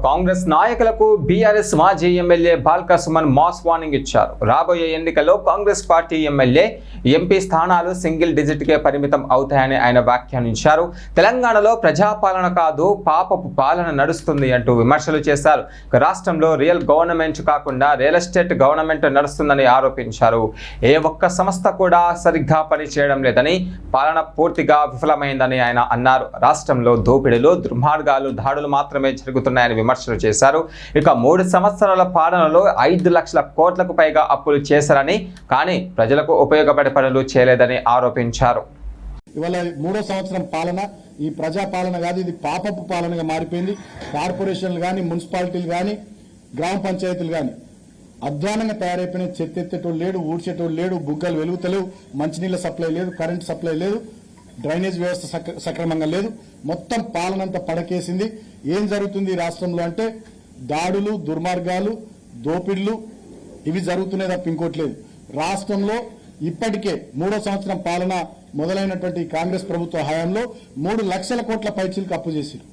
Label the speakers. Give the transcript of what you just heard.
Speaker 1: కాంగ్రెస్ నాయకులకు బీఆర్ఎస్ మాజీ MLA Balka Suman mass warning ఇచ్చారు. రాబోయే ఎన్నికల్లో కాంగ్రెస్ పార్టీ ఎమ్మెల్యే, ఎంపీ స్థానాలు సింగిల్ డిజిట్కే పరిమితం అవుతాయని ఆయన వ్యాఖ్యానించారు. తెలంగాణలో ప్రజాపాలన కాదు పాపపు పాలన నడుస్తుంది అంటూ విమర్శలు చేశారు. రాష్ట్రంలో రియల్ గవర్నమెంట్ కాకుండా రియల్ ఎస్టేట్ గవర్నమెంట్ నడుస్తుందని ఆరోపించారు. ఏ ఒక్క సంస్థ కూడా సరిగ్గా పనిచేయడం లేదని, పాలన పూర్తిగా విఫలమైందని ఆయన అన్నారు. రాష్ట్రంలో దోపిడీలు, దుర్మార్గాలు, దాడులు మాత్రమే జరుగుతున్నాయని విమర్శలు చేశారు. ఇక 3 సంవత్సరాల పాలనలో 5 లక్షల కోట్లకు పైగా అప్పులు చేశారని, కానీ ప్రజలకు ఉపయోగపడే పనులు చేయలేదని ఆరోపించారు.
Speaker 2: ఇవాళ 3వ సంవత్సరం పాలన ఈ ప్రజా పాలన కాదు, ఇది పాపపు పాలనగా మారిపోయింది. కార్పొరేషన్లు కానీ, మున్సిపాలిటీలు కానీ, గ్రామ పంచాయతీలు కానీ అధ్వానంగా తయారైపోయిన. చెత్త ఎత్తేటోళ్ళు లేడు, ఊడ్చేటోళ్ళు లేడు, బుగ్గలు వెలుగుతలేవు, మంచినీళ్ళ సప్లై లేదు, కరెంట్ సప్లై లేదు, డ్రైనేజ్ వ్యవస్థ సక్రమంగా లేదు. మొత్తం పాలనంతా పడకేసింది. ఏం జరుగుతుంది రాష్ట్రంలో అంటే దాడులు, దుర్మార్గాలు, దోపిడ్లు ఇవి జరుగుతున్నాయి తప్ప ఇంకోటి లేదు. రాష్ట్రంలో ఇప్పటికే 3వ సంవత్సరం పాలన మొదలైనటువంటి కాంగ్రెస్ ప్రభుత్వ హయాంలో 3 లక్షల కోట్ల పైచీలకు అప్పు చేశారు.